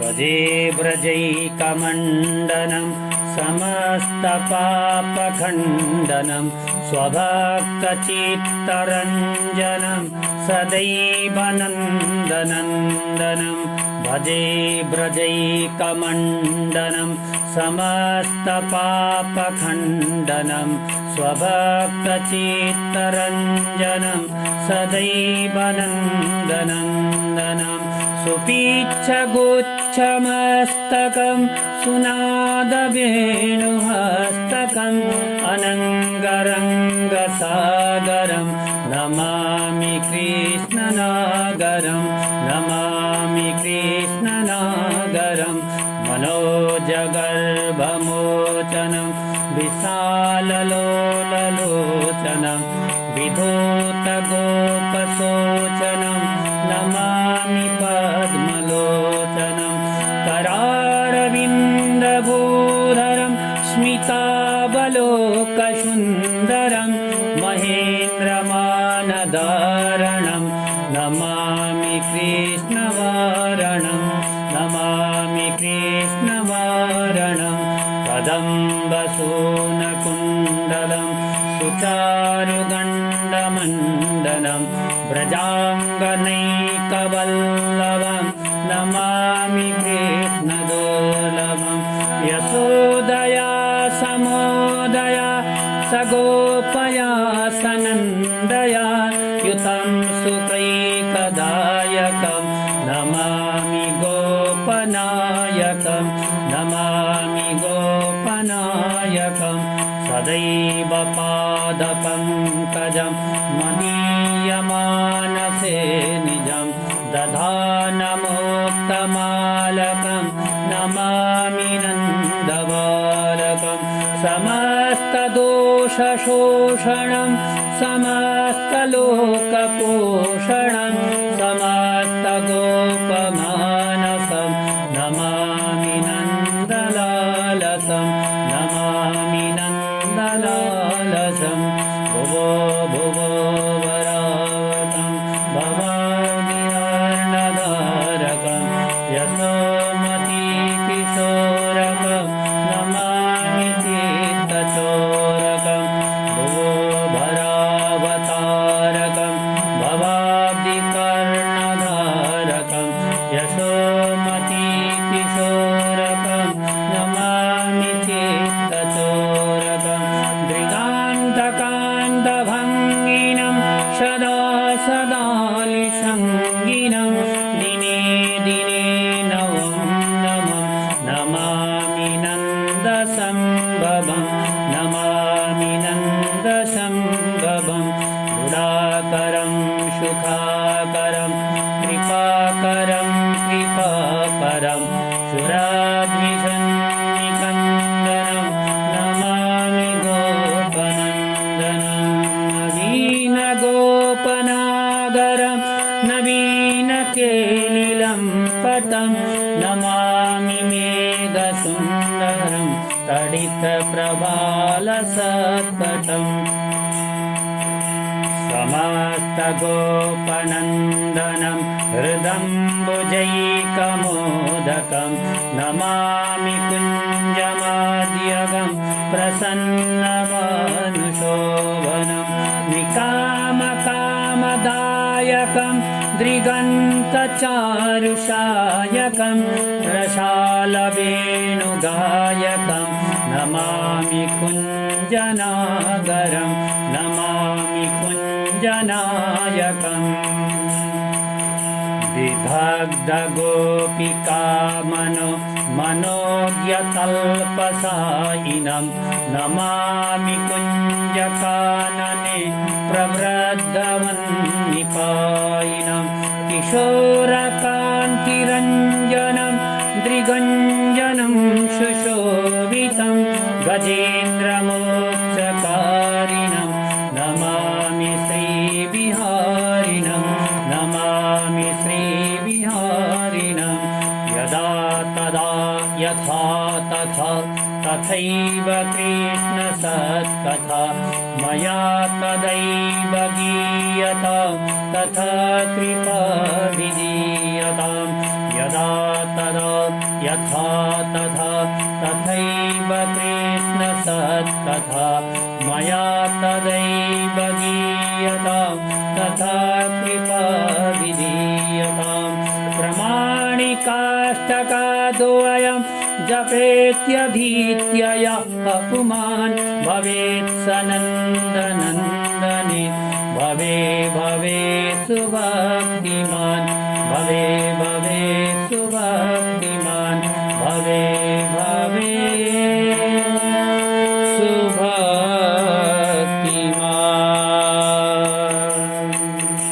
भजे व्रजैकमण्डनं समस्तपापखण्डनं स्वभक्तचित्तरञ्जनं सदैव नन्दनन्दनं भजे व्रजैकमण्डनं समस्तपापखण्डनं स्वभक्तचित्तरञ्जनं सदैव नन्दनन्दनं सुपीच्छगुच्छमस्तकं सुनादवेणुहस्तकम् अनङ्गरङ्गसागरं नमामि कृष्णनागरं नमामि कृष्णनागरं मनोजगर्भमोचनं विशाललोललोचनं विधूतगोपशोचनं नमामि पद्मलोचनं करारविन्दभूधरं स्मितावलोकसुन्दरं महेन्द्रमानधारणं नमामि कृष्णवारणं नमामि कृष्णवारणं कदम्बसूनकुण्डलं सुचारुगण्डमण्डनं व्रजाङ्गनैकवल्लभं नमामि कृष्णदुर्लभं यशोदया समोदया सगोपया सनन्दया युतं सुखैकदायकं नमामि गोपनायकं नमामि गोपनायकं सदैव पादपङ्कजं मदीयमानसे निजं दधानमुक्तमालकं नमामि नन्दबालकं समस्तदोषशोषणं समस्तलोकपोषणं समस्तगोपमानसं नमामि नन्दलालसं नमामि नन्दलालसं भुवो भुवो वरावतं भवामिर्नधारकं यशोमतीकिशोरकं नमामि चित्तचोरकं भुवो भरावतारकं भवाब्धिकर्णधारकं यशोमतीकिशोरकं नमामि चित्तचोरकं दृगान्तकान्तभङ्गिनं सदा सदालिसङ्गिनं दिने दिने नवं नमं नमामि नन्दसम्भवं नमामि नन्दसम्भवं गुणाकरं सुखाकरं कृपाकरं कृपाकरं सुराद्विषन्निकन्दनं नमामि गोपनन्दनं नवीनगोपनागरं नवीनकेलिलं पटं नमामि मेघसुन्दरं तडितप्रभालसत्पटम् समस्तगोपनन्दनं हृदम्बुजैकमोदकं नमामि कुञ्जमाद्यगं प्रसन्नमानुशोभनं निकामकामदायकं दृगन्तचारुषायकं रसालवेणुगायकं नमामि कुञ्जनागरं नमामि कुञ्जनायकम् विदग्धगोपिकामनो मनोज्ञतल्पसायिनं नमामि कुञ्जकानने प्रवृद्धवन्निपायिनं किशोरकान्तिरञ्जनं दृगञ्जनं सुशोभितं गजेन्द्रमोक्षकारिणं नमामि श्रीविहारिणं नमामि श्रीविहारिणं यदा तदा यथा तथा तथैव कृष्णसत्कथा मया तदैव गीयतां तथा कृपा विधीयतां यदा तदा यथा तथा तथैव कृष्णसत्कथा मया तदैव गीयतां तथा कृपा विधीयताम् प्रमाणिकाष्टकाद्वयं जपेत्यधीत्य यः पुमान् भवेत् स नन्दन